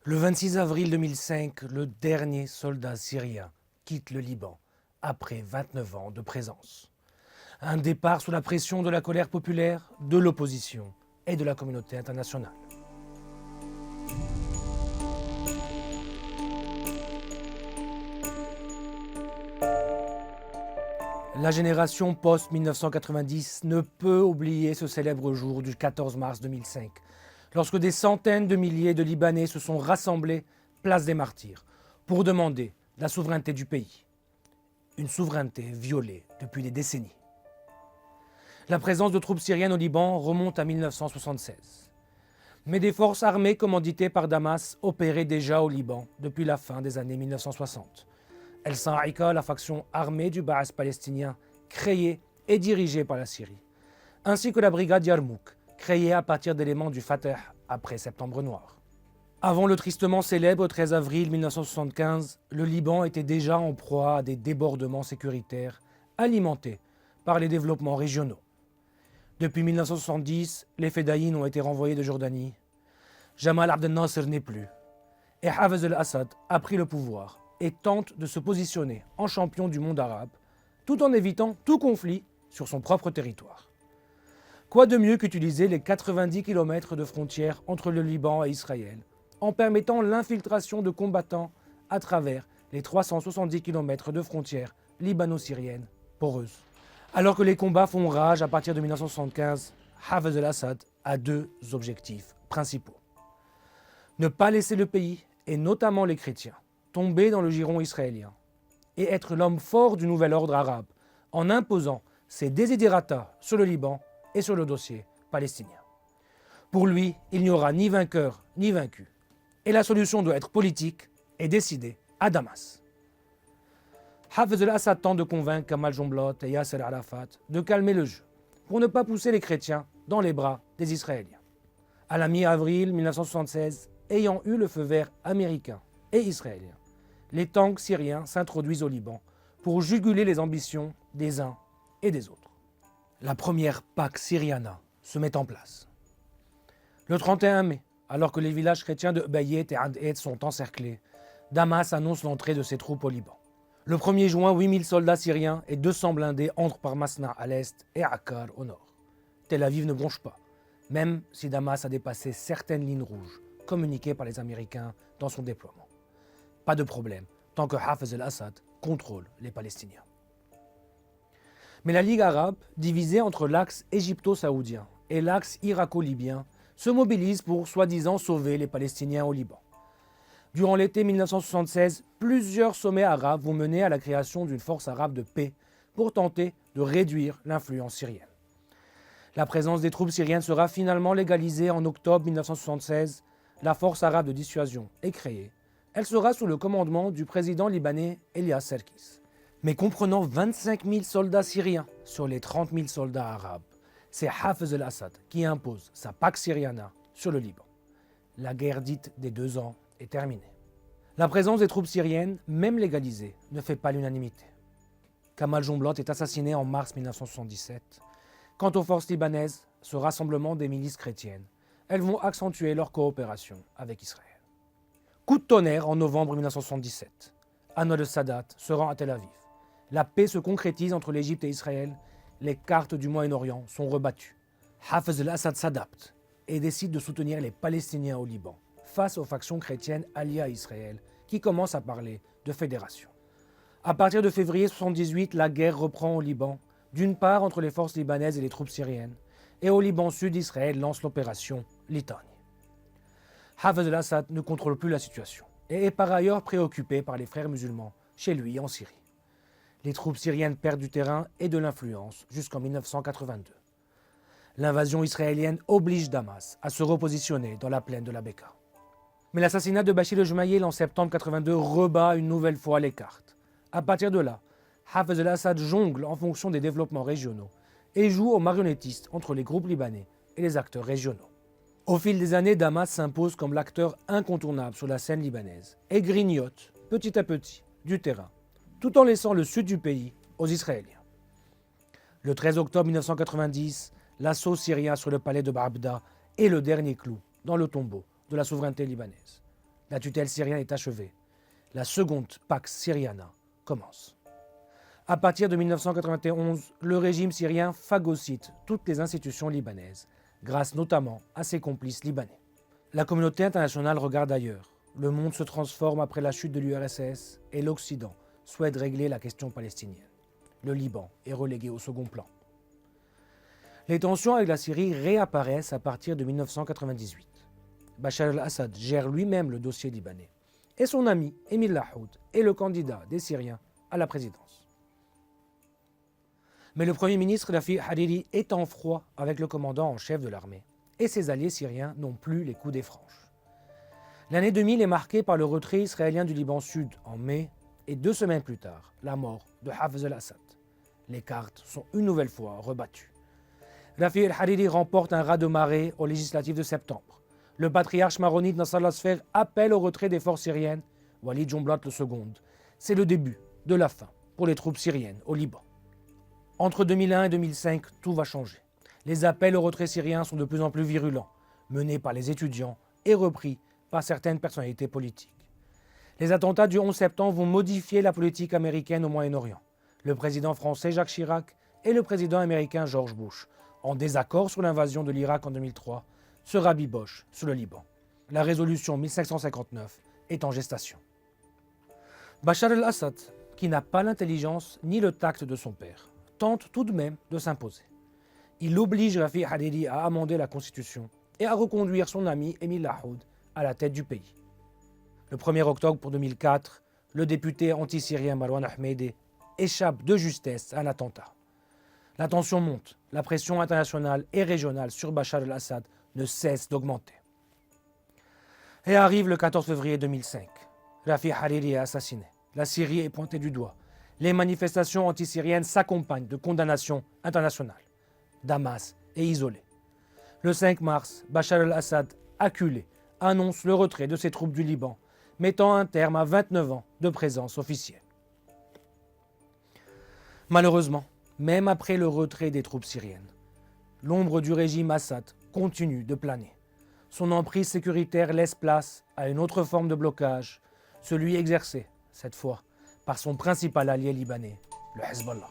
Le 26 avril 2005, le dernier soldat syrien quitte le Liban après 29 ans de présence. Un départ sous la pression de la colère populaire, de l'opposition et de la communauté internationale. La génération post-1990 ne peut oublier ce célèbre jour du 14 mars 2005, lorsque des centaines de milliers de Libanais se sont rassemblés place des Martyrs pour demander la souveraineté du pays. Une souveraineté violée depuis des décennies. La présence de troupes syriennes au Liban remonte à 1976. Mais des forces armées commanditées par Damas opéraient déjà au Liban depuis la fin des années 1960. El Sa'ika, la faction armée du Ba'ath palestinien, créée et dirigée par la Syrie, ainsi que la brigade Yarmouk, créée à partir d'éléments du Fatah après Septembre Noir. Avant le tristement célèbre 13 avril 1975, le Liban était déjà en proie à des débordements sécuritaires alimentés par les développements régionaux. Depuis 1970, les Fédayines ont été renvoyés de Jordanie, Jamal Abdel Nasser n'est plus, et Hafez al-Assad a pris le pouvoir et tente de se positionner en champion du monde arabe, tout en évitant tout conflit sur son propre territoire. Quoi de mieux qu'utiliser les 90 km de frontière entre le Liban et Israël, en permettant l'infiltration de combattants à travers les 370 km de frontières libano-syriennes poreuses. Alors que les combats font rage à partir de 1975, Hafez al-Assad a deux objectifs principaux. Ne pas laisser le pays, et notamment les chrétiens, tomber dans le giron israélien, et être l'homme fort du nouvel ordre arabe, en imposant ses desiderata sur le Liban et sur le dossier palestinien. Pour lui, il n'y aura ni vainqueur ni vaincu, et la solution doit être politique et décidée à Damas. Hafez al-Assad tente de convaincre Kamal Jumblat et Yasser Arafat de calmer le jeu, pour ne pas pousser les chrétiens dans les bras des Israéliens. À la mi-avril 1976, ayant eu le feu vert américain et israélien, les tanks syriens s'introduisent au Liban pour juguler les ambitions des uns et des autres. La première Pax Syriana se met en place. Le 31 mai, alors que les villages chrétiens de Ubayyet et Ad-Ed sont encerclés, Damas annonce l'entrée de ses troupes au Liban. Le 1er juin, 8000 soldats syriens et 200 blindés entrent par Masna à l'est et Akkar au nord. Tel Aviv ne bronche pas, même si Damas a dépassé certaines lignes rouges communiquées par les Américains dans son déploiement. Pas de problème, tant que Hafez al-Assad contrôle les Palestiniens. Mais la Ligue arabe, divisée entre l'axe égypto-saoudien et l'axe irako-libyen, se mobilise pour soi-disant sauver les Palestiniens au Liban. Durant l'été 1976, plusieurs sommets arabes vont mener à la création d'une force arabe de paix pour tenter de réduire l'influence syrienne. La présence des troupes syriennes sera finalement légalisée en octobre 1976. La force arabe de dissuasion est créée. Elle sera sous le commandement du président libanais Elias Serkis. Mais comprenant 25 000 soldats syriens sur les 30 000 soldats arabes, c'est Hafez al-Assad qui impose sa Pax Syriana sur le Liban. La guerre dite des 2 ans est terminée. La présence des troupes syriennes, même légalisées, ne fait pas l'unanimité. Kamal Jumblat est assassiné en mars 1977. Quant aux forces libanaises, ce rassemblement des milices chrétiennes, elles vont accentuer leur coopération avec Israël. Coup de tonnerre en novembre 1977. Anwar el-Sadat se rend à Tel Aviv. La paix se concrétise entre l'Égypte et Israël. Les cartes du Moyen-Orient sont rebattues. Hafez al-Assad s'adapte et décide de soutenir les Palestiniens au Liban face aux factions chrétiennes alliées à Israël qui commencent à parler de fédération. À partir de février 1978, la guerre reprend au Liban, d'une part entre les forces libanaises et les troupes syriennes, et au Liban sud, Israël lance l'opération Litanie. Hafez al-Assad ne contrôle plus la situation et est par ailleurs préoccupé par les frères musulmans chez lui en Syrie. Les troupes syriennes perdent du terrain et de l'influence jusqu'en 1982. L'invasion israélienne oblige Damas à se repositionner dans la plaine de la Beka. Mais l'assassinat de Bachir el-Jumayel en septembre 82 rebat une nouvelle fois les cartes. À partir de là, Hafez al-Assad jongle en fonction des développements régionaux et joue au marionnettiste entre les groupes libanais et les acteurs régionaux. Au fil des années, Damas s'impose comme l'acteur incontournable sur la scène libanaise et grignote, petit à petit, du terrain, tout en laissant le sud du pays aux Israéliens. Le 13 octobre 1990, l'assaut syrien sur le palais de Baabda est le dernier clou dans le tombeau de la souveraineté libanaise. La tutelle syrienne est achevée. La seconde Pax Syriana commence. À partir de 1991, le régime syrien phagocyte toutes les institutions libanaises, grâce notamment à ses complices libanais. La communauté internationale regarde ailleurs. Le monde se transforme après la chute de l'URSS et l'Occident souhaite régler la question palestinienne. Le Liban est relégué au second plan. Les tensions avec la Syrie réapparaissent à partir de 1998. Bachar el-Assad gère lui-même le dossier libanais. Et son ami, Émile Lahoud, est le candidat des Syriens à la présidence. Mais le Premier ministre Rafi Hariri est en froid avec le commandant en chef de l'armée. Et ses alliés syriens n'ont plus les coups des franches. L'année 2000 est marquée par le retrait israélien du Liban Sud en mai et 2 semaines plus tard, la mort de Hafez el-Assad. Les cartes sont une nouvelle fois rebattues. Rafi el-Hariri remporte un raz-de-marée aux législatives de septembre. Le patriarche maronite Nasser al-Sfer appelle au retrait des forces syriennes. Walid Jumblat II. C'est le début de la fin pour les troupes syriennes au Liban. Entre 2001 et 2005, tout va changer. Les appels au retrait syrien sont de plus en plus virulents, menés par les étudiants et repris par certaines personnalités politiques. Les attentats du 11 septembre vont modifier la politique américaine au Moyen-Orient. Le président français Jacques Chirac et le président américain George Bush, en désaccord sur l'invasion de l'Irak en 2003, se rabibochent sur le Liban. La résolution 1559 est en gestation. Bachar el-Assad, qui n'a pas l'intelligence ni le tact de son père, tente tout de même de s'imposer. Il oblige Rafi Hariri à amender la Constitution et à reconduire son ami Émile Lahoud à la tête du pays. Le 1er octobre pour 2004, le député anti-syrien Marwan Ahmedi échappe de justesse à un attentat. La tension monte, la pression internationale et régionale sur Bachar el-Assad ne cesse d'augmenter. Et arrive le 14 février 2005. Rafi Hariri est assassiné. La Syrie est pointée du doigt. Les manifestations anti-syriennes s'accompagnent de condamnations internationales. Damas est isolé. Le 5 mars, Bachar el-Assad, acculé, annonce le retrait de ses troupes du Liban, mettant un terme à 29 ans de présence officielle. Malheureusement, même après le retrait des troupes syriennes, l'ombre du régime Assad continue de planer. Son emprise sécuritaire laisse place à une autre forme de blocage, celui exercé, cette fois, par son principal allié libanais, le Hezbollah.